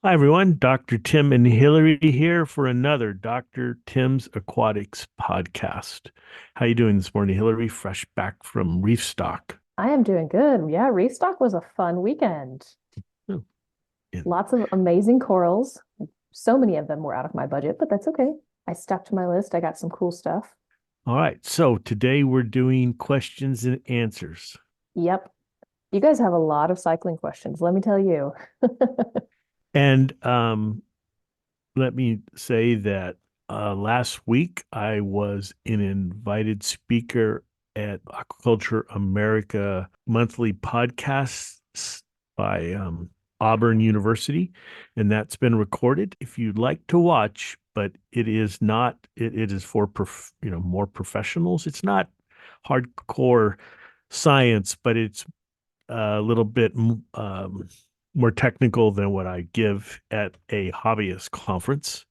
Hi everyone, Dr. Tim and Hillary here for another Dr. Tim's Aquatics podcast. How you doing this morning, Hillary? Fresh back from reef stock. I am doing good. Yeah, restock was a fun weekend. Oh, yeah. Lots of amazing corals. So many of them were out of my budget, but that's okay. I stuck to my list. I got some cool stuff. All right, so today we're doing questions and answers. Yep. You guys have a lot of cycling questions, let me tell you. And let me say that last week I was an invited speaker at Aquaculture America monthly podcast by Auburn University, and that's been recorded. If you'd like to watch, but it is not, it is for more professionals. It's not hardcore science, but it's a little bit more technical than what I give at a hobbyist conference.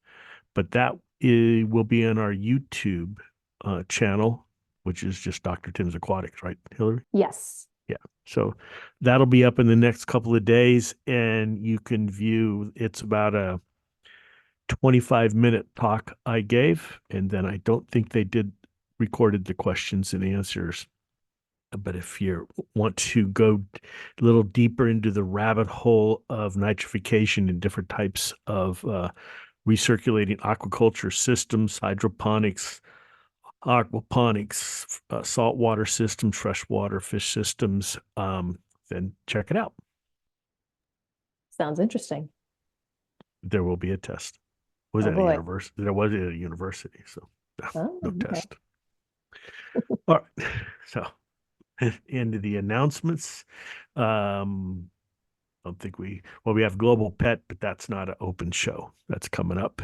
But will be on our YouTube channel, which is just Dr. Tim's Aquatics, right, Hillary? Yes. Yeah. So that'll be up in the next couple of days, and you can view. It's about a 25-minute talk I gave, and then I don't think they did recorded the questions and answers. But if you want to go a little deeper into the rabbit hole of nitrification and different types of recirculating aquaculture systems, hydroponics, aquaponics, saltwater systems, freshwater fish systems, then check it out. Sounds interesting. There will be a test. Was Oh at a boy. university? There was at a university, so Oh, no okay. test. All right. So into the announcements. Um, I don't think we have Global Pet, but that's not an open show. That's coming up.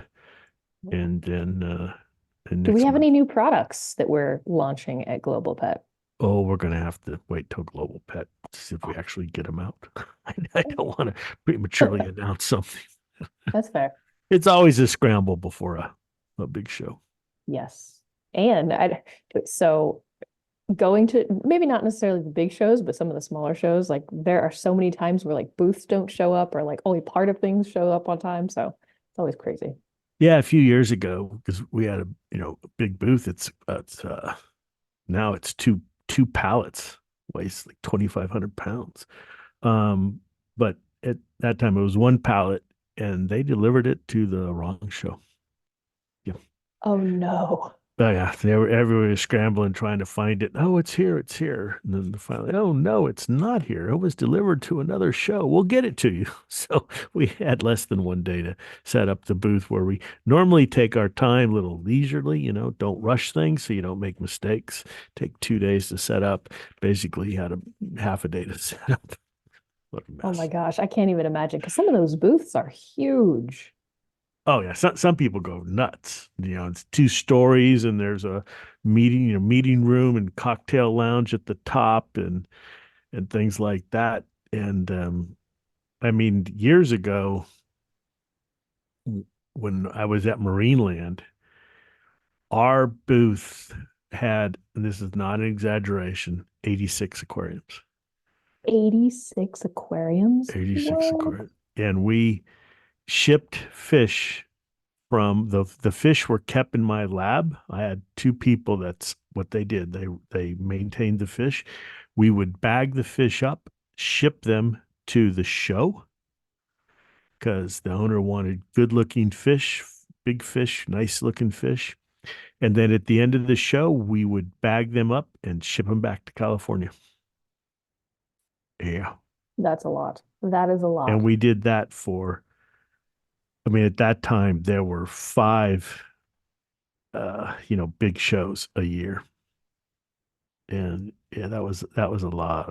And then Do we next have month. any new products that we're launching at Global Pet? Oh, we're going to have to wait till Global Pet to see if we actually get them out. I don't want to prematurely announce something. That's fair. It's always a scramble before a big show. Yes. And so going to maybe not necessarily the big shows, but some of the smaller shows, like there are so many times where like booths don't show up or like only part of things show up on time. So it's always crazy. Yeah, a few years ago, because we had a big booth. It's now it's two pallets, weighs like 2,500 pounds. Um, but at that time it was one pallet, and they delivered it to the wrong show. Yeah. Oh no. Oh yeah, everybody was scrambling trying to find it. Oh, it's here, it's here. And then finally, oh no, it's not here. It was delivered to another show. We'll get it to you. So we had less than one day to set up the booth where we normally take our time, a little leisurely, don't rush things so you don't make mistakes. Take 2 days to set up. Basically, you had a half a day to set up. What a Oh my mess. gosh. I can't even imagine because some of those booths are huge. Oh yeah, some people go nuts. It's 2 stories, and there's a meeting room and cocktail lounge at the top, and things like that. And I mean, years ago, when I was at Marineland, our booth had, and this is not an exaggeration, 86 aquariums. 86 aquariums. 86 Whoa. aquariums, and we shipped fish from the fish were kept in my lab. I had two people. That's what they did. They maintained the fish. We would bag the fish up, ship them to the show because the owner wanted good looking fish, big fish, nice looking fish. And then at the end of the show, we would bag them up and ship them back to California. Yeah. That's a lot. That is a And lot. we did that I mean, at that time, there were five, big shows a year. And yeah, that was a lot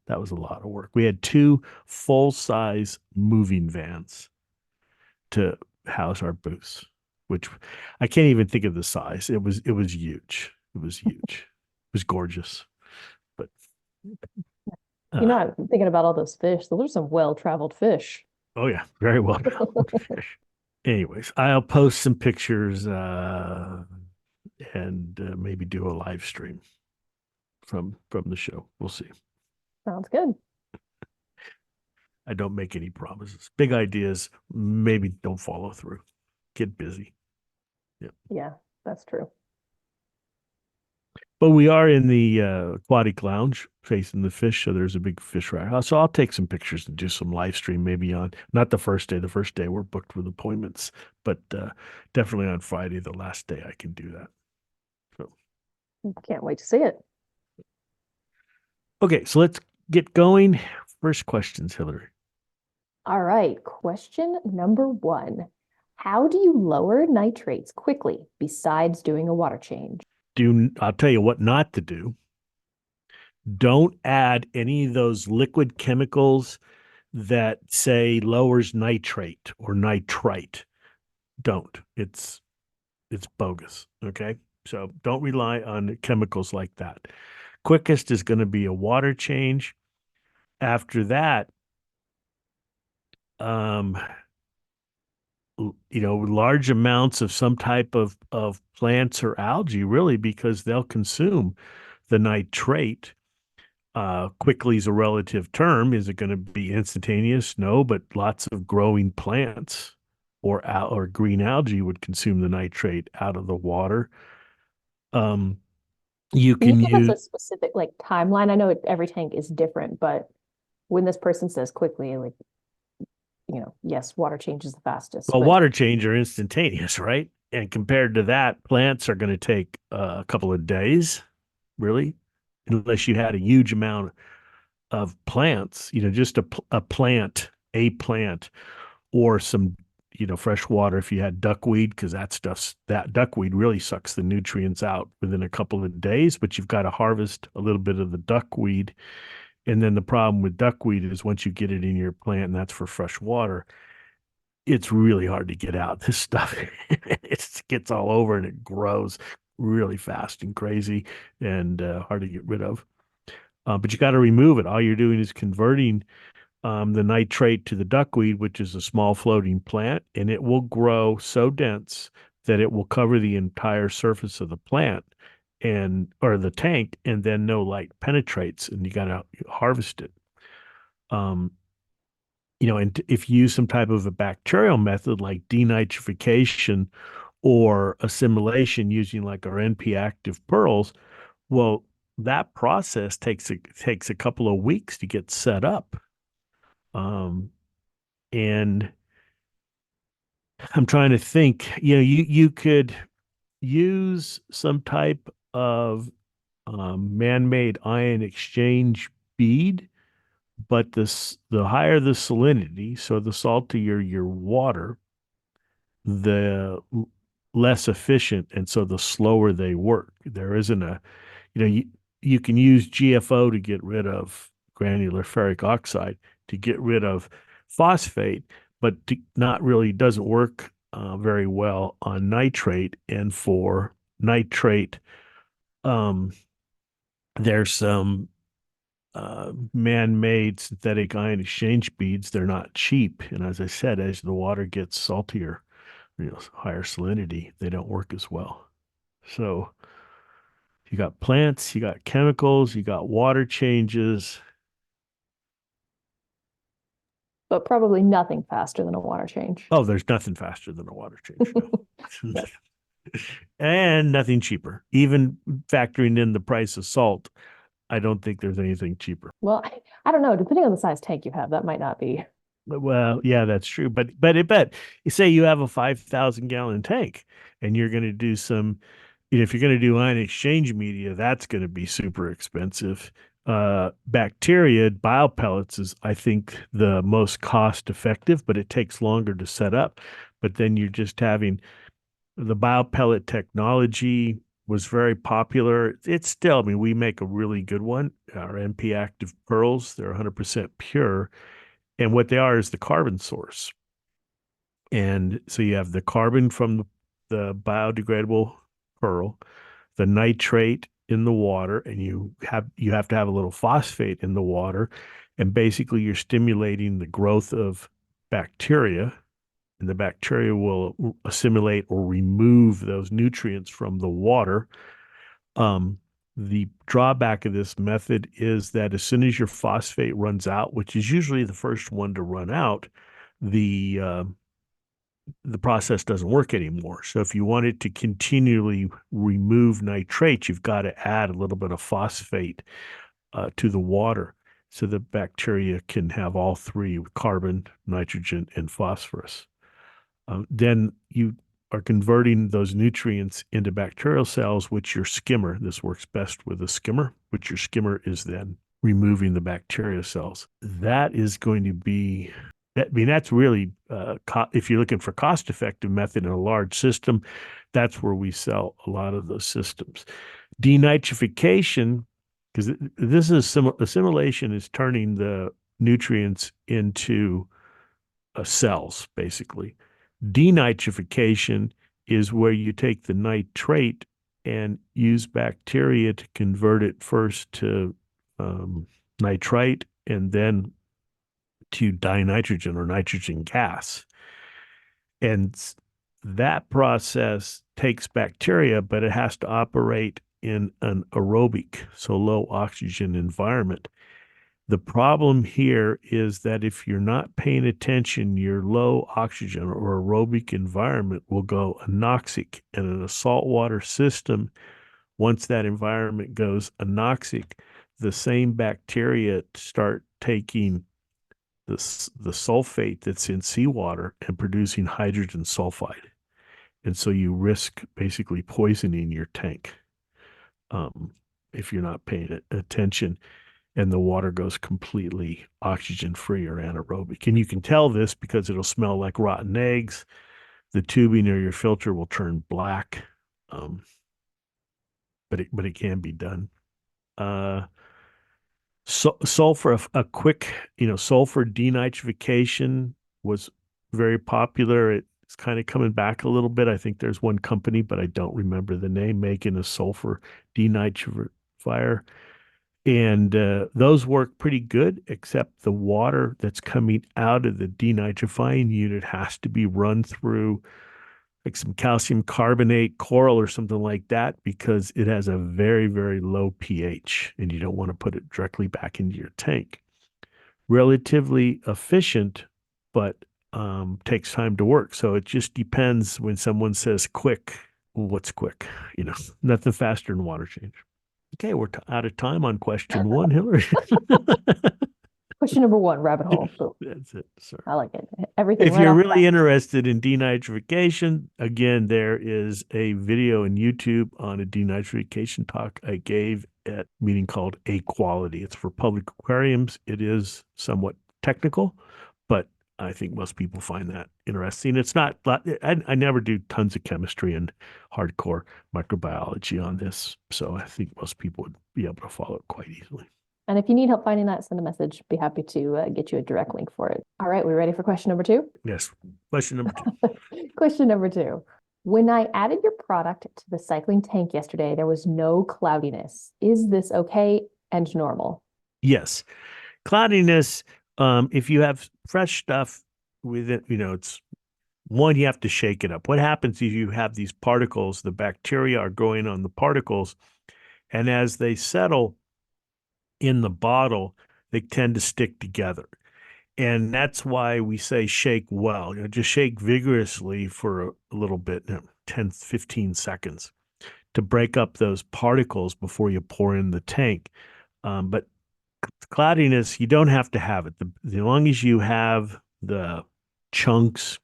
of work. We had two full size moving vans to house our booths, which I can't even think of the size. It was huge. It was huge. It was gorgeous. But You know, uh, I'm thinking about all those fish. Those are some well-traveled fish. oh yeah, very well fish. Anyways, I'll post some pictures and maybe do a live stream from the show. We'll see. Sounds good. I don't make any promises. Big ideas, maybe don't follow through. Get busy. Yeah. Yeah, that's true. But we are in the aquatic lounge facing the fish, so there's a big fish rack. So I'll take some pictures and do some live stream maybe on not the first day. The first day we're booked with appointments, but definitely on Friday, the last day I can do that. So Can't wait to see it. okay, so let's get going. First questions, Hillary. All right, question number one. How do you lower nitrates quickly besides doing a water change? I'll tell you what not to do. Don't add any of those liquid chemicals that say lowers nitrate or nitrite. Don't. It's bogus. Okay. So don't rely on chemicals like that. Quickest is going to be a water change. After that, um, large amounts of some type of plants or algae, really, because they'll consume the nitrate. Quickly is a relative term. Is it going to be instantaneous? No, but lots of growing plants or green algae would consume the nitrate out of the water. Um, you Can you can give us use a specific like timeline? I know every tank is different, but when this person says quickly, like, yes, water changes the fastest, well, but water change are instantaneous, right? And compared to that, plants are going to take a couple of days, really, unless you had a huge amount of plants, just a plant, or some, fresh water if you had duckweed, because that duckweed really sucks the nutrients out within a couple of days, but you've got to harvest a little bit of the duckweed. And then the problem with duckweed is once you get it in your plant, and that's for fresh water, it's really hard to get out. This stuff it gets all over and it grows really fast and crazy and hard to get rid of. But you got to remove it. All you're doing is converting the nitrate to the duckweed, which is a small floating plant, and it will grow so dense that it will cover the entire surface of the plant and or the tank, and then no light penetrates, and you got to harvest it. Um, and if you use some type of a bacterial method like denitrification or assimilation using like our NP active pearls, well, that process takes a couple of weeks to get set up. Um, and I'm trying to think, you could use some type of man-made ion exchange bead, but the higher the salinity, so the saltier your water, the less efficient, and so the slower they work. There isn't a, you know, you can use GFO to get rid of granular ferric oxide, to get rid of phosphate, but not really doesn't work very well on nitrate. And for nitrate, um, there's some man-made synthetic ion exchange beads. They're not cheap, and as I said, as the water gets saltier, higher salinity, they don't work as well. So you got plants, you got chemicals, you got water changes. probably nothing faster than a water change. Oh, there's nothing faster than a water change. No. And nothing cheaper. Even factoring in the price of salt, I don't think there's anything cheaper. Well, I don't know. Depending on the size tank you have, that might not be. Well, yeah, that's true. But you say you have a 5,000 gallon tank and you're going to do some, if you're going to do ion exchange media, that's going to be super expensive. Bacteria biopellets is, I think, the most cost effective, but it takes longer to set up. But then you're just having the biopellet technology was very popular. It's still, I mean, we make a really good one. Our NP active pearls, they're 100% pure. And what they are is the carbon source. And so you have the carbon from the biodegradable pearl, the nitrate in the water, and you have to have a little phosphate in the water. And basically you're stimulating the growth of bacteria, and the bacteria will assimilate or remove those nutrients from the water. Um, The drawback of this method is that as soon as your phosphate runs out, which is usually the first one to run out, the the process doesn't work anymore. So if you wanted to continually remove nitrates, you've got to add a little bit of phosphate to the water so the bacteria can have all three: carbon, nitrogen, and phosphorus. Then you are converting those nutrients into bacterial cells, which your skimmer, this works best with a skimmer, which your skimmer is then removing the bacteria cells. That is going to be, I mean, that's really, if you're looking for cost-effective method in a large system, that's where we sell a lot of those systems. Denitrification, because this is assimilation is turning the nutrients into cells, basically. Denitrification is where you take the nitrate and use bacteria to convert it first to nitrite and then to dinitrogen or nitrogen gas. And that process takes bacteria, but it has to operate in an aerobic, so low oxygen environment. The problem here is that if you're not paying attention, your low oxygen or aerobic environment will go anoxic. And in a saltwater system, once that environment goes anoxic, the same bacteria start taking the sulfate that's in seawater and producing hydrogen sulfide. And so you risk basically poisoning your tank if you're not paying attention, and the water goes completely oxygen free or anaerobic. And you can tell this because it'll smell like rotten eggs. The tubing or your filter will turn black, but it can be done. Sulfur, a quick, sulfur denitrification was very popular. It's kind of coming back a little bit. I think there's one company, but I don't remember the name, making a sulfur denitrifier. And those work pretty good, except the water that's coming out of the denitrifying unit has to be run through like some calcium carbonate, coral, or something like that, because it has a very, very low pH, and you don't want to put it directly back into your tank. Relatively efficient, but takes time to work. So it just depends. When someone says quick, what's quick? Nothing faster than water change. Okay, we're out of time on question one, Hillary. Question number one, rabbit hole. Boom. That's it, sir. I like it. Everything If right you're off the really bat. interested in denitrification, again, there is a video on YouTube on a denitrification talk I gave at a meeting called Aquality. It's for public aquariums. It is somewhat technical, but I think most people find that interesting. It's not, I never do tons of chemistry and hardcore microbiology on this, so I think most people would be able to follow it quite easily. And if you need help finding that, send a message. Be happy to get you a direct link for it. All right, we ready for question number two? Yes. Question number two. Question number two. When I added your product to the cycling tank yesterday, there was no cloudiness. Is this okay and normal? Yes. Cloudiness, if you have fresh stuff with it, it's one, you have to shake it up. What happens is you have these particles, the bacteria are growing on the particles, and as they settle in the bottle, they tend to stick together. And that's why we say shake well. Just shake vigorously for a little bit, 10, 15 seconds to break up those particles before you pour in the tank. But cloudiness, you don't have to have it. As long as you have the chunks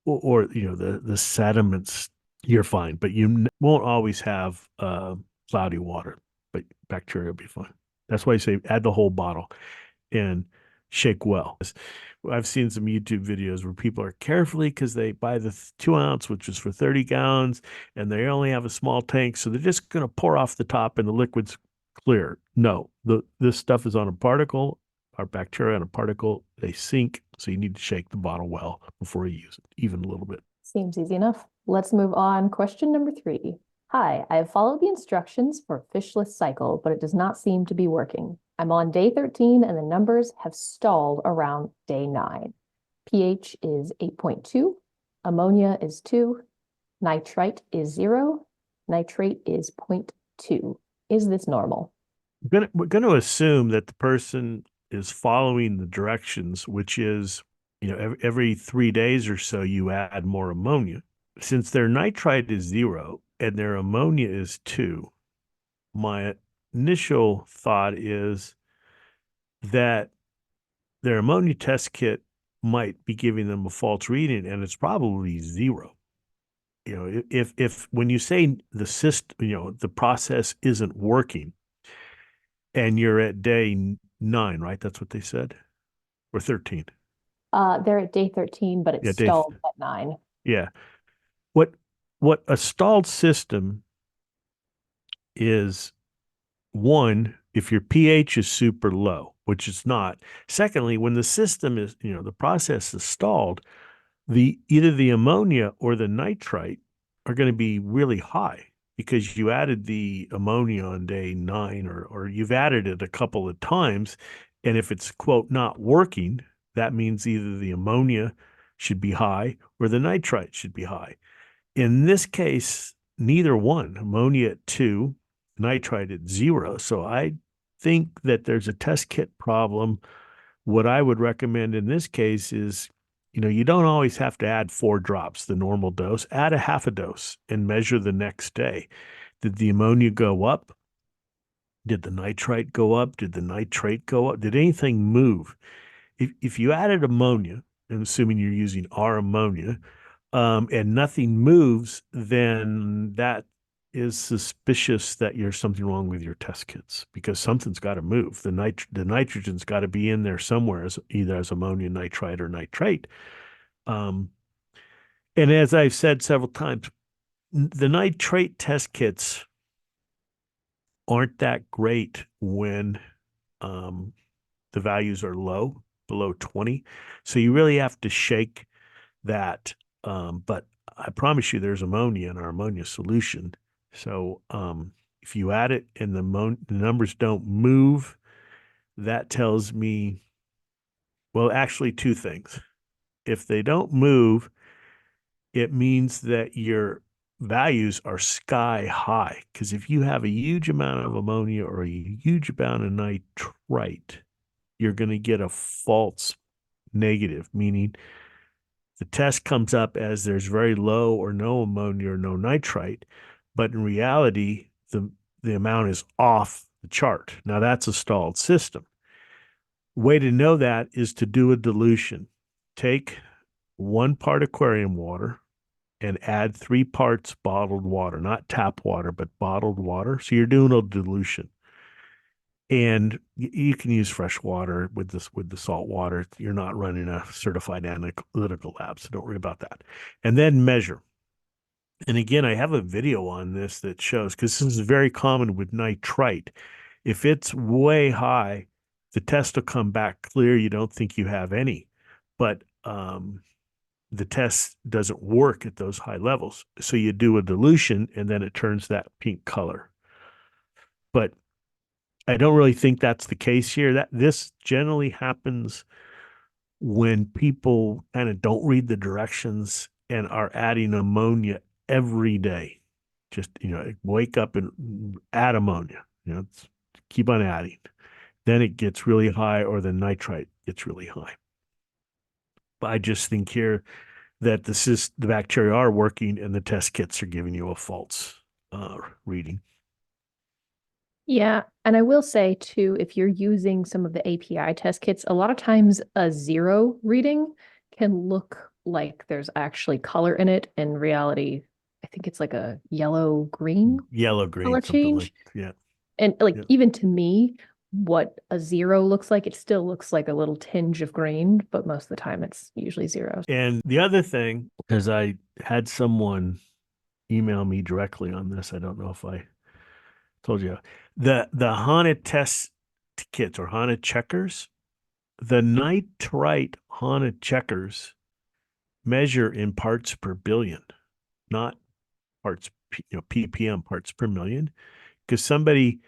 or the sediments, you're fine. But you won't always have cloudy water, but bacteria will be fine. That's why I say add the whole bottle and shake well. I've seen some YouTube videos where people are carefully, because they buy the 2 ounce, which is for 30 gallons, and they only have a small tank, so they're just going to pour off the top and the liquid's clear. No, this stuff is on a particle, our bacteria on a particle, they sink, so you need to shake the bottle well before you use it, even a little bit. Seems easy enough. Let's move on. Question number three. Hi, I have followed the instructions for fishless cycle, but it does not seem to be working. I'm on day 13 and the numbers have stalled around day 9. pH is 8.2, ammonia is 2, nitrite is 0, nitrate is 0.2. Is this normal? We're gonna assume that the person is following the directions, which is, every 3 days or so you add more ammonia. Since their nitrite is 0 and their ammonia is 2, my initial thought is that their ammonia test kit might be giving them a false reading, and it's probably 0. If when you say the system, the process isn't working, and you're at day 9, right? That's what they said, or 13. They're at day 13, but it's Yeah, stalled at 9. yeah. What what a stalled system is, one, if your pH is super low, which it's not. Secondly, when the system is, the process is stalled, the either the ammonia or the nitrite are going to be really high because you added the ammonia on day 9, or you've added it a couple of times. And if it's, quote, not working, that means either the ammonia should be high or the nitrite should be high. In this case, neither one, ammonia at 2, nitrite at 0. So I think that there's a test kit problem. What I would recommend in this case is, you don't always have to add 4 drops, the normal dose. Add a half a dose and measure the next day. Did the ammonia go up? Did the nitrite go up? Did the nitrate go up? Did anything move? If you added ammonia, and assuming you're using our ammonia, and nothing moves, then that is suspicious that there's something wrong with your test kits, because something's got to move. The nitrogen's got to be in there somewhere, as either as ammonia nitrite or nitrate. Um, and as I've said several times, the nitrate test kits aren't that great when um, the values are low, below 20. So you really have to shake that. But I promise you, there's ammonia in our ammonia solution. So if you add it and the numbers don't move, that tells me, well, actually, two things. If they don't move, it means that your values are sky high. Because if you have a huge amount of ammonia or a huge amount of nitrite, you're going to get a false negative, meaning the test comes up as there's very low or no ammonia or no nitrite, but in reality, the amount is off the chart. Now that's a stalled system. Way to know that is to do a dilution. Take 1 part aquarium water and add 3 parts bottled water, not tap water, but bottled water. So you're doing a dilution. And you can use fresh water with the salt water. You're not running a certified analytical lab, so don't worry about that. And then measure. And again, I have a video on this that shows, because this is very common with nitrite. If it's way high, the test will come back clear. You don't think you have any, but the test doesn't work at those high levels. So you do a dilution, and then it turns that pink color. But I don't really think that's the case here. That this generally happens when people kind of don't read the directions and are adding ammonia every day. Just, wake up and add ammonia, keep on adding. Then it gets really high, or the nitrite gets really high. But I just think here that the bacteria are working and the test kits are giving you a false reading. Yeah, and I will say too, if you're using some of the API test kits, a lot of times a 0 reading can look like there's actually color in it. In reality, I think it's like a yellow green Yellow, color green, something like, change. yeah. And like Yeah. even to me, what a 0 looks like, it still looks like a little tinge of green, but most of the time it's usually 0. And the other thing, because I had someone email me directly on this, I don't know if I told you, the HANA test kits, or HANA checkers, the nitrite HANA checkers measure in parts per billion, not parts, ppm, parts per million. Because somebody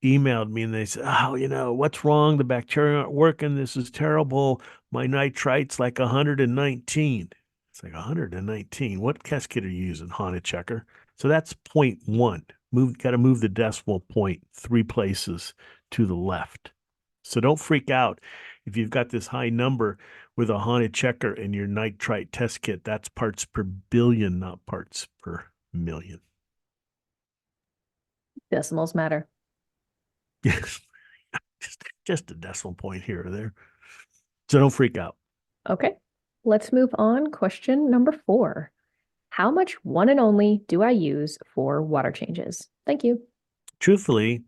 emailed me and they said, "Oh, what's wrong? The bacteria aren't working. This is terrible. My nitrite's like 119." It's like 119. What test kit are you using? HANA checker. So that's 0.1. Got to move the decimal point 3 places to the left. So don't freak out if you've got this high number with a haunted checker in your nitrite test kit. That's parts per billion, not parts per million. Decimals matter. Yes, just a decimal point here or there. So don't freak out. Okay, let's move on. Question number 4. How much one and only do I use for water changes? Thank you. Truthfully,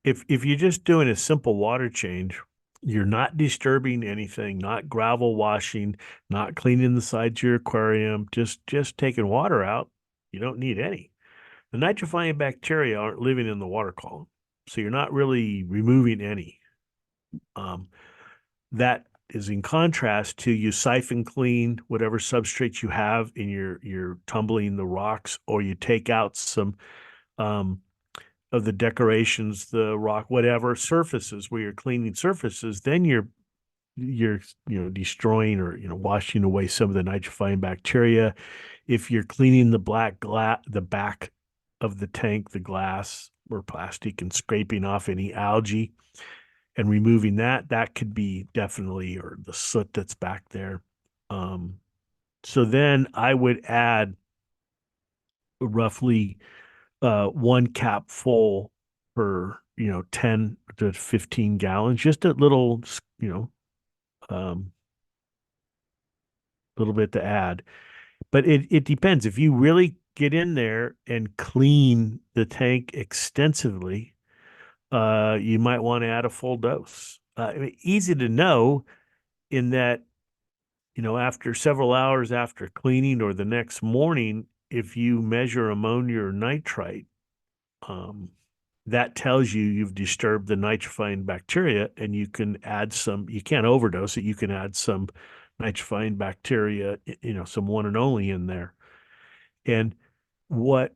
if you're just doing a simple water change, you're not disturbing anything, not gravel washing, not cleaning the sides of your aquarium, just taking water out. You don't need any. The nitrifying bacteria aren't living in the water column, so you're not really removing any. Um, that is in contrast to you siphon clean whatever substrates you have in your tumbling the rocks, or you take out some um, of the decorations, the rock, whatever surfaces where you're cleaning surfaces, then you're destroying or washing away some of the nitrifying bacteria. If you're cleaning the the back of the tank, the glass or plastic, and scraping off any algae and removing that, that could be definitely, or the soot that's back there. Um, so then I would add roughly 1 cap full per 10 to 15 gallons, just a little um little bit to add. But it depends. If you really get in there and clean the tank extensively, you might want to add a full dose. I mean, easy to know in that, after several hours after cleaning or the next morning, if you measure ammonia or nitrite, um, that tells you you've disturbed the nitrifying bacteria, and you can add some. You can't overdose it. You can add some nitrifying bacteria, some one and only in there. And what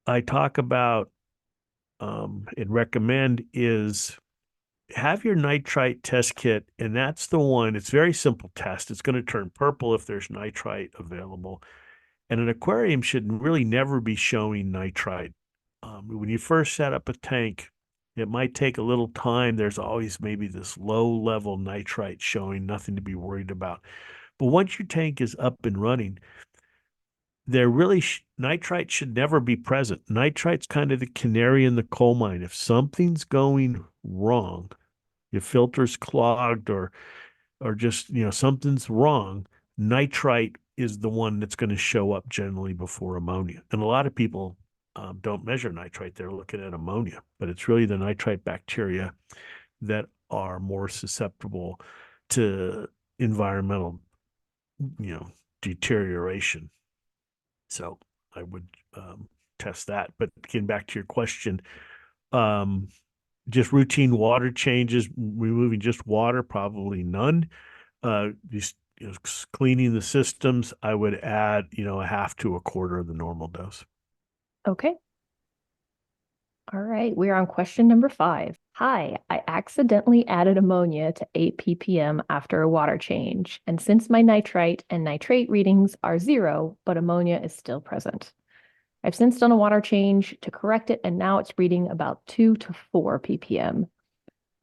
I talk about and recommend is have your nitrite test kit, and that's the one. It's a very simple test. It's going to turn purple if there's nitrite available. And an aquarium should really never be showing nitrite. When you first set up a tank, it might take a little time. There's always maybe this low level nitrite showing, nothing to be worried about. But once your tank is up and running, there really nitrite should never be present. Nitrite's kind of the canary in the coal mine. If something's going wrong, your filter's clogged, or just something's wrong, nitrite is the one that's going to show up generally before ammonia. And a lot of people don't measure nitrite; they're looking at ammonia, but it's really the nitrite bacteria that are more susceptible to environmental, deterioration. So I would test that. But getting back to your question, um, just routine water changes, removing just water, probably none. Just cleaning the systems, I would add, a half to a quarter of the normal dose. Okay. All right, we're on question number 5. Hi, I accidentally added ammonia to 8 ppm after a water change, and since my nitrite and nitrate readings are 0, but ammonia is still present. I've since done a water change to correct it, and now it's reading about 2 to 4 ppm.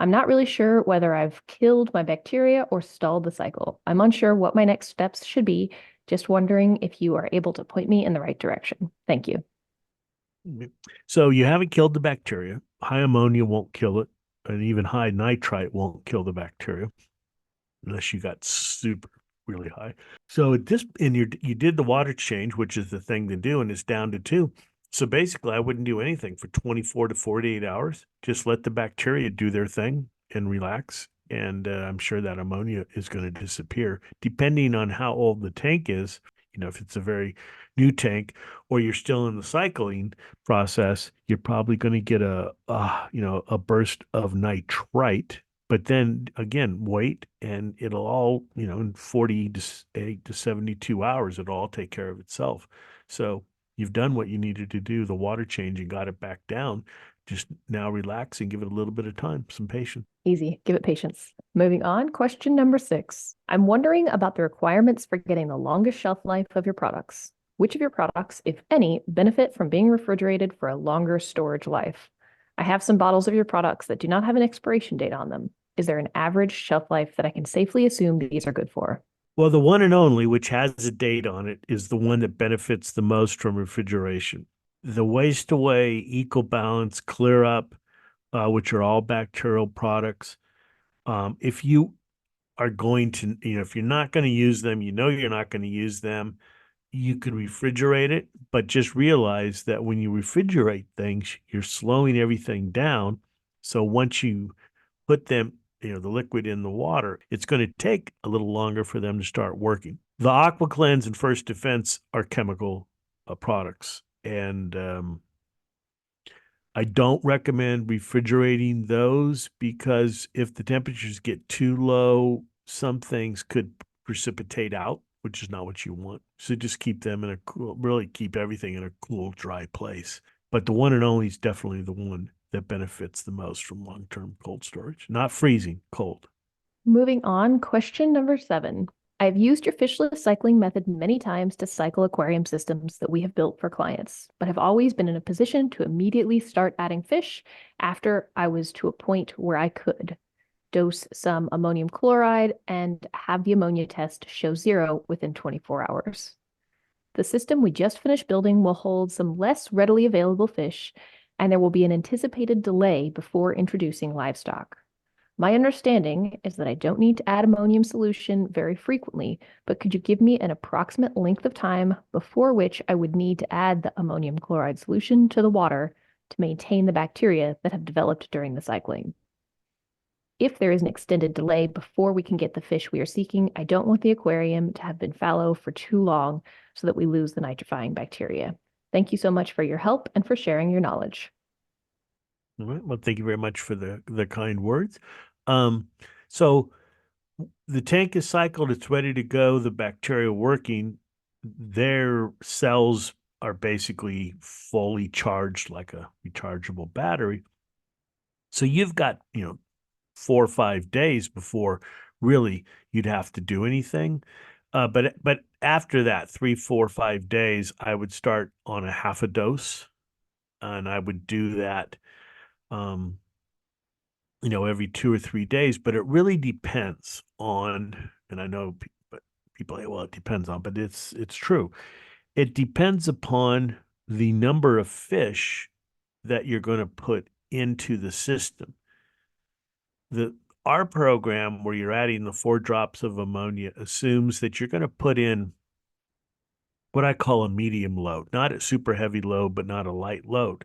I'm not really sure whether I've killed my bacteria or stalled the cycle. I'm unsure what my next steps should be. Just wondering if you are able to point me in the right direction. Thank you. So you haven't killed the bacteria. High ammonia won't kill it, and even high nitrite won't kill the bacteria unless you got super really high. So at this, and you did the water change, which is the thing to do, and it's down to 2. So basically, I wouldn't do anything for 24 to 48 hours. Just let the bacteria do their thing and relax. And I'm sure that ammonia is going to disappear, depending on how old the tank is. If it's a very new tank, or you're still in the cycling process, you're probably going to get a burst of nitrite. But then again, wait, and it'll all, in 48 to 72 hours, it'll all take care of itself. So you've done what you needed to do, the water change, and got it back down. Just now relax and give it a little bit of time, some patience. Easy. Give it patience. Moving on, question number 6. I'm wondering about the requirements for getting the longest shelf life of your products. Which of your products, if any, benefit from being refrigerated for a longer storage life? I have some bottles of your products that do not have an expiration date on them. Is there an average shelf life that I can safely assume these are good for? Well, the one and only, which has a date on it, is the one that benefits the most from refrigeration. The waste away, eco balance, clear up, which are all bacterial products. If you are going to, if you're not going to use them, you're not going to use them, you could refrigerate it, but just realize that when you refrigerate things, you're slowing everything down. So once you put them, the liquid in the water, it's going to take a little longer for them to start working. The Aqua Cleanse and First Defense are chemical products. And I don't recommend refrigerating those because if the temperatures get too low, some things could precipitate out, which is not what you want. So just keep them in a cool, really keep everything in a cool, dry place. But the one and only is definitely the one that benefits the most from long-term cold storage, not freezing, cold. Moving on, question number 7. I've used your fishless cycling method many times to cycle aquarium systems that we have built for clients, but have always been in a position to immediately start adding fish after I was to a point where I could dose some ammonium chloride and have the ammonia test show 0 within 24 hours. The system we just finished building will hold some less readily available fish, and there will be an anticipated delay before introducing livestock. My understanding is that I don't need to add ammonium solution very frequently, but could you give me an approximate length of time before which I would need to add the ammonium chloride solution to the water to maintain the bacteria that have developed during the cycling? If there is an extended delay before we can get the fish we are seeking, I don't want the aquarium to have been fallow for too long so that we lose the nitrifying bacteria. Thank you so much for your help and for sharing your knowledge. All right. Well, thank you very much for the kind words. Um, so the tank is cycled, it's ready to go, the bacteria working, their cells are basically fully charged like a rechargeable battery. So you've got, 4 or 5 days before really you'd have to do anything. But after that, 3, 4, 5 days, I would start on a half a dose, and I would do that um, every 2 or 3 days, but it really depends on, and I know people say, well, it depends on, but it's true. It depends upon the number of fish that you're going to put into the system. The Our program where you're adding the 4 drops of ammonia assumes that you're going to put in what I call a medium load, not a super heavy load, but not a light load.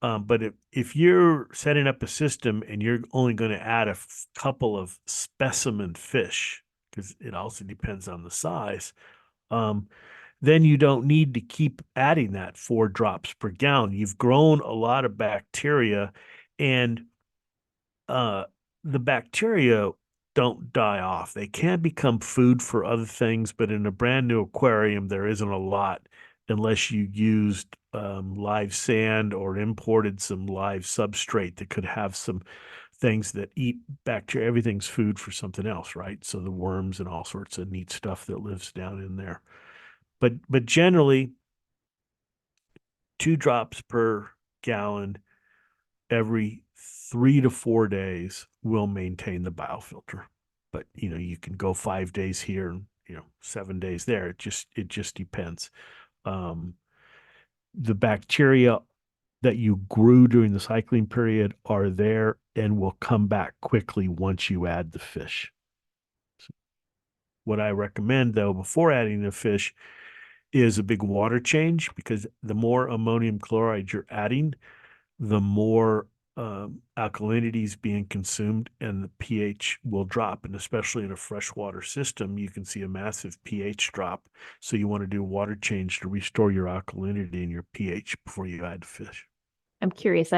But if you're setting up a system and you're only going to add a couple of specimen fish, because it also depends on the size, then you don't need to keep adding that 4 drops per gallon. You've grown a lot of bacteria, and uh, the bacteria don't die off. They can become food for other things, but in a brand new aquarium, there isn't a lot unless you used live sand or imported some live substrate that could have some things that eat bacteria. Everything's food for something else, right? So the worms and all sorts of neat stuff that lives down in there. But generally, 2 drops per gallon every 3 to 4 days will maintain the biofilter. But you can go 5 days here and 7 days there. It just depends. Um, the bacteria that you grew during the cycling period are there and will come back quickly once you add the fish. So what I recommend though before adding the fish is a big water change, because the more ammonium chloride you're adding, the more alkalinity is being consumed and the pH will drop. And especially in a freshwater system, you can see a massive pH drop. So you want to do a water change to restore your alkalinity and your pH before you add fish. I'm curious.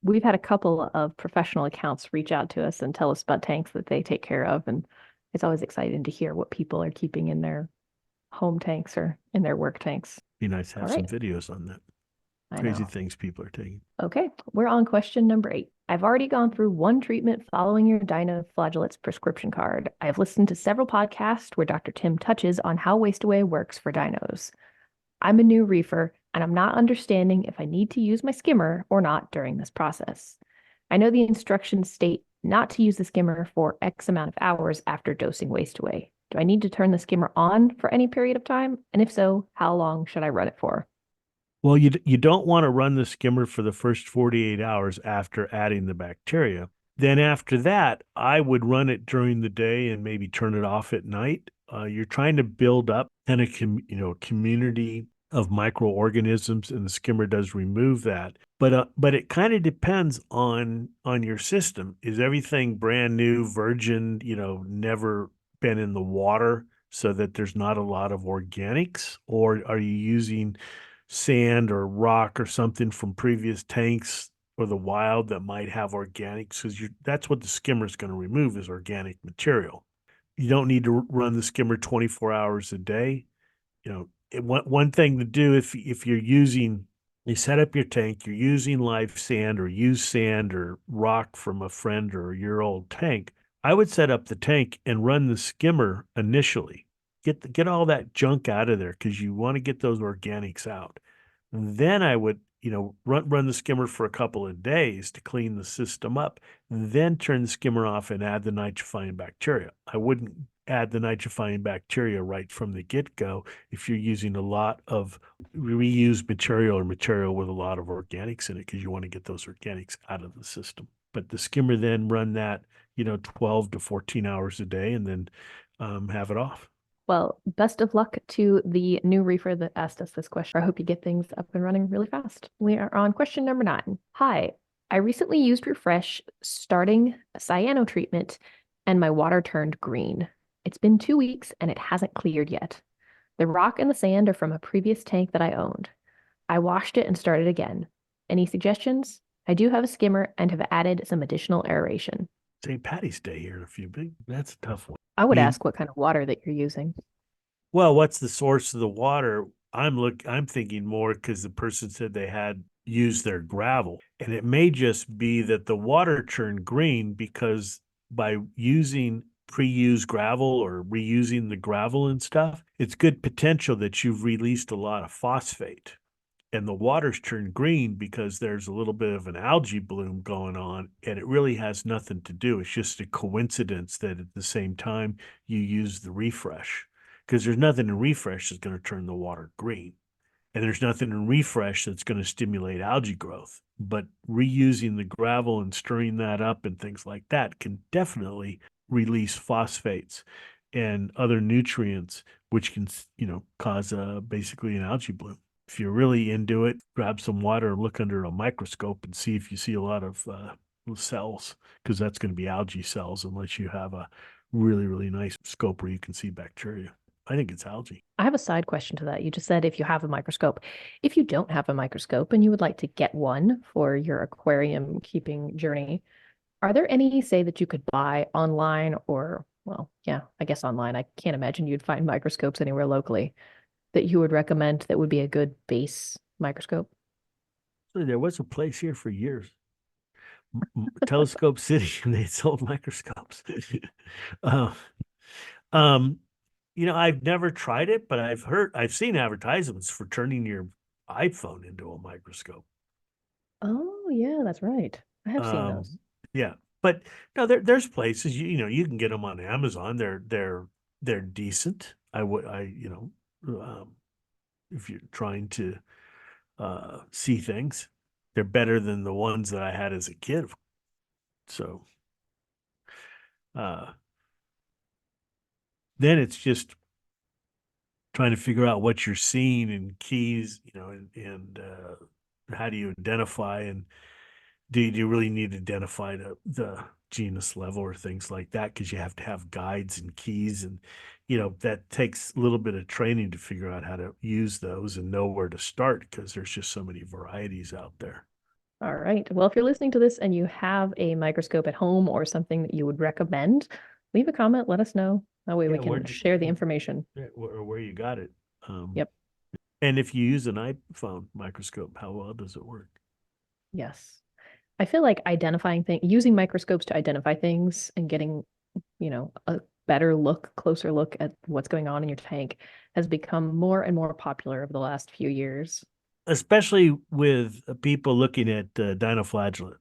We've had a couple of professional accounts reach out to us and tell us about tanks that they take care of, and it's always exciting to hear what people are keeping in their home tanks or in their work tanks. Be nice to All have some right. videos on that. I Crazy know. things people are taking. Okay, we're on question number 8. I've already gone through one treatment following your dinoflagellates prescription card. I've listened to several podcasts where Dr. Tim touches on how waste away works for dinos. I'm a new reefer and I'm not understanding if I need to use my skimmer or not during this process. I know the instructions state not to use the skimmer for X amount of hours after dosing waste away. Do I need to turn the skimmer on for any period of time? And if so, how long should I run it for? Well, you don't want to run the skimmer for the first 48 hours after adding the bacteria. Then after that, I would run it during the day and maybe turn it off at night. You're trying to build up kind of community of microorganisms, and the skimmer does remove that. But it kind of depends on your system. Is everything brand new, virgin, never been in the water, so that there's not a lot of organics, or are you using sand or rock or something from previous tanks or the wild that might have organics? Because that's what the skimmer is going to remove, is organic material. You don't need to run the skimmer 24 hours a day. One thing to do, if you're using, you set up your tank, you're using live sand or use sand or rock from a friend or your old tank, I would set up the tank and run the skimmer initially. Get all that junk out of there, because you want to get those organics out. Then I would, run the skimmer for a couple of days to clean the system up, then turn the skimmer off and add the nitrifying bacteria. I wouldn't add the nitrifying bacteria right from the get-go if you're using a lot of reused material or material with a lot of organics in it, because you want to get those organics out of the system. But the skimmer, then run that, 12 to 14 hours a day, and then have it off. Well, best of luck to the new reefer that asked us this question. I hope you get things up and running really fast. We are on question number 9. Hi, I recently used Refresh starting a cyano treatment and my water turned green. It's been 2 weeks and it hasn't cleared yet. The rock and the sand are from a previous tank that I owned. I washed it and started again. Any suggestions? I do have a skimmer and have added some additional aeration. St. Patty's Day here in a few big. That's a tough one. I I would mean, ask what kind of water that you're using. well, what's the source of the water? I'm thinking more because the person said they had used their gravel. And it may just be that the water turned green because by using pre-used gravel or reusing the gravel and stuff, it's good potential that you've released a lot of phosphate. And the water's turned green because there's a little bit of an algae bloom going on, and it really has nothing to do. It's just a coincidence that at the same time you use the refresh, because there's nothing in refresh that's going to turn the water green, and there's nothing in refresh that's going to stimulate algae growth. But reusing the gravel and stirring that up and things like that can definitely release phosphates and other nutrients, which can, cause basically an algae bloom. If you're really into it, grab some water and look under a microscope and see if you see a lot of cells, because that's going to be algae cells, unless you have a really, really nice scope where you can see bacteria. I think it's algae. I have a side question to that. You just said if you have a microscope. If you don't have a microscope and you would like to get one for your aquarium keeping journey, are there any, say, that you could buy online or, well, yeah, I guess online. I can't imagine you'd find microscopes anywhere locally that you would recommend that would be a good base microscope? There was a place here for years, Telescope City, and they sold microscopes. uh, um, I've never tried it, but I've seen advertisements for turning your iPhone into a microscope. Oh, yeah, that's right. I have seen those. Yeah, but no, there's places you can get them on Amazon. They're decent. If you're trying to see things, they're better than the ones that I had as a kid. So uh, then it's just trying to figure out what you're seeing in keys, and how do you identify, and do you really need to identify the genus level or things like that, because you have to have guides and keys, and that takes a little bit of training to figure out how to use those and know where to start, because there's just so many varieties out there. All right. Well, if you're listening to this and you have a microscope at home or something that you would recommend, leave a comment, let us know. That way we Yeah, can share the information. or where you got it. Yep. And if you use an iPhone microscope, how well does it work? Yes. I feel like identifying things, using microscopes to identify things and getting, a better look, closer look at what's going on in your tank has become more and more popular over the last few years. Especially with people looking at dinoflagellate.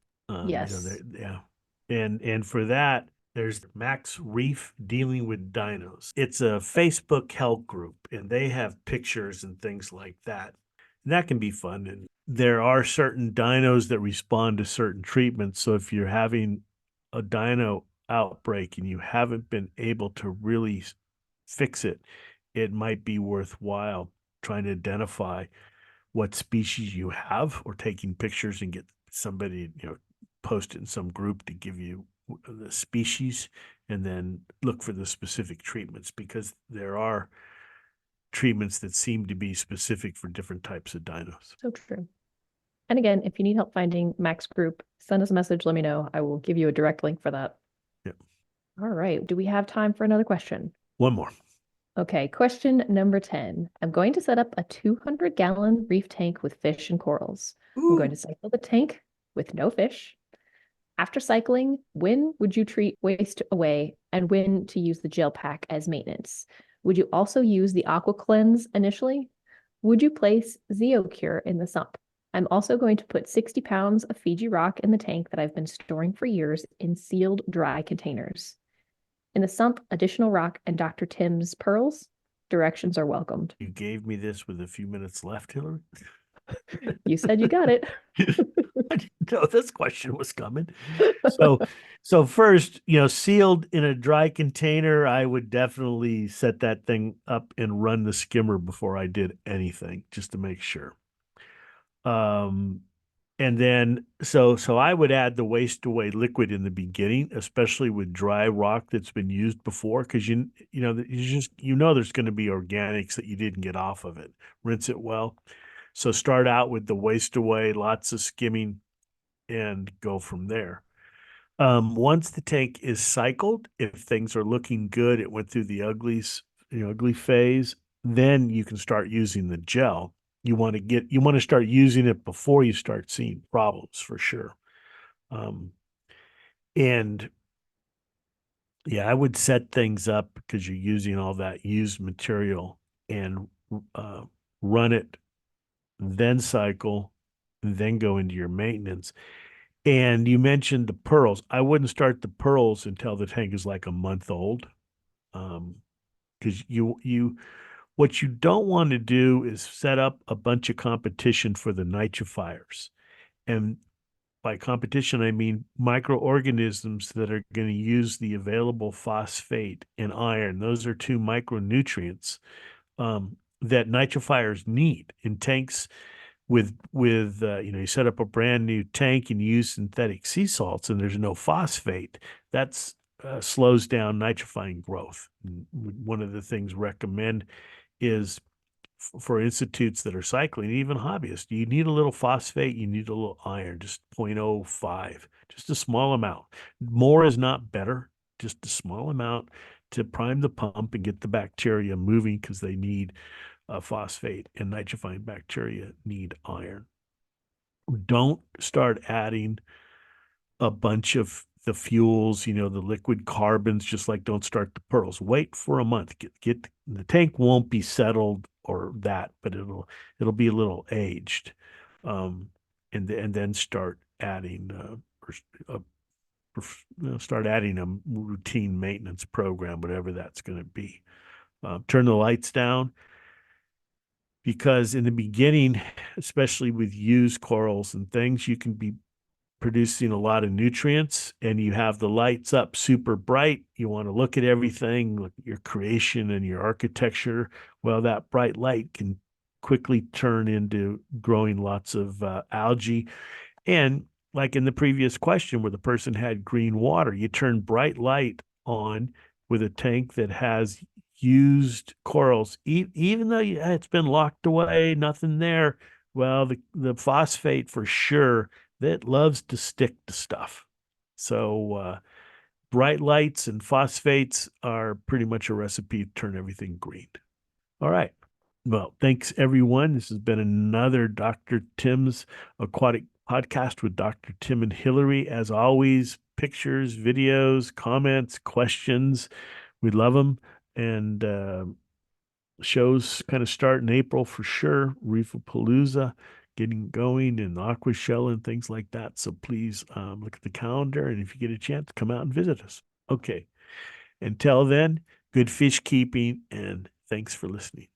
Yes. Yeah, and for that, there's Max Reef Dealing with Dinos. It's a Facebook help group, and they have pictures and things like that. And that can be fun. And there are certain dinos that respond to certain treatments. So if you're having a dino outbreak and you haven't been able to really fix it, it might be worthwhile trying to identify what species you have or taking pictures and get somebody, post it in some group to give you the species and then look for the specific treatments because there are treatments that seem to be specific for different types of dinos. So true. And again, if you need help finding Max Group, send us a message, let me know. I will give you a direct link for that. Yeah. All right. Do we have time for another question? One more. Okay, question number 10. I'm going to set up a 200-gallon reef tank with fish and corals. I'm going Ooh. to cycle the tank with no fish. After cycling, when would you treat waste away and when to use the gel pack as maintenance? Would you also use the aqua cleanse initially? Would you place ZeoCure in the sump? I'm also going to put 60 pounds of Fiji rock in the tank that I've been storing for years in sealed dry containers. In the sump, additional rock and Dr. Tim's pearls. Directions are welcomed. You gave me this with a few minutes left, Hillary. You said you got it. I didn't know this question was coming. So, so first, sealed in a dry container, I would definitely set that thing up and run the skimmer before I did anything, just to make sure. Um, and then so I would add the waste away liquid in the beginning, especially with dry rock that's been used before, because there's going to be organics that you didn't get off of it. Rinse it well. So start out with the waste away, lots of skimming, and go from there. Once the tank is cycled, if things are looking good, it went through the ugly phase, then you can start using the gel. You want to start using it before you start seeing problems for sure. Um, and yeah, I would set things up because you're using all that used material and uh, run it, then cycle, then go into your maintenance. And you mentioned the pearls. I wouldn't start the pearls until the tank is like a month old. Because what you don't want to do is set up a bunch of competition for the nitrifiers. And by competition, I mean microorganisms that are going to use the available phosphate and iron. Those are two micronutrients that nitrifiers need in tanks you set up a brand new tank and you use synthetic sea salts and there's no phosphate. That's slows down nitrifying growth. And one of the things recommend is for institutes that are cycling, even hobbyists, you need a little phosphate, you need a little iron, just 0.05, just a small amount. More is not better, just a small amount to prime the pump and get the bacteria moving because they need phosphate and nitrifying bacteria need iron. Don't start adding a bunch of the fuels, the liquid carbons, just like don't start the pearls. Wait for a month. Get the tank won't be settled or that, but it'll be a little aged. And then start adding start adding a routine maintenance program, whatever that's going to be. Turn the lights down because in the beginning, especially with used corals and things, you can be producing a lot of nutrients and you have the lights up super bright. You want to look at everything, look at your creation and your architecture. Well, that bright light can quickly turn into growing lots of algae. And like in the previous question where the person had green water, you turn bright light on with a tank that has used corals, even though it's been locked away, nothing there. Well, the phosphate for sure that loves to stick to stuff. So bright lights and phosphates are pretty much a recipe to turn everything green. All right. Well, thanks everyone. This has been another Dr. Tim's Aquatic Podcast with Dr. Tim and Hillary. As always, pictures, videos, comments, questions. We love them. And shows kind of start in April for sure. Reefapalooza getting going and Aqua Shell and things like that. So please look at the calendar. And if you get a chance, come out and visit us. Okay. Until then, good fish keeping and thanks for listening.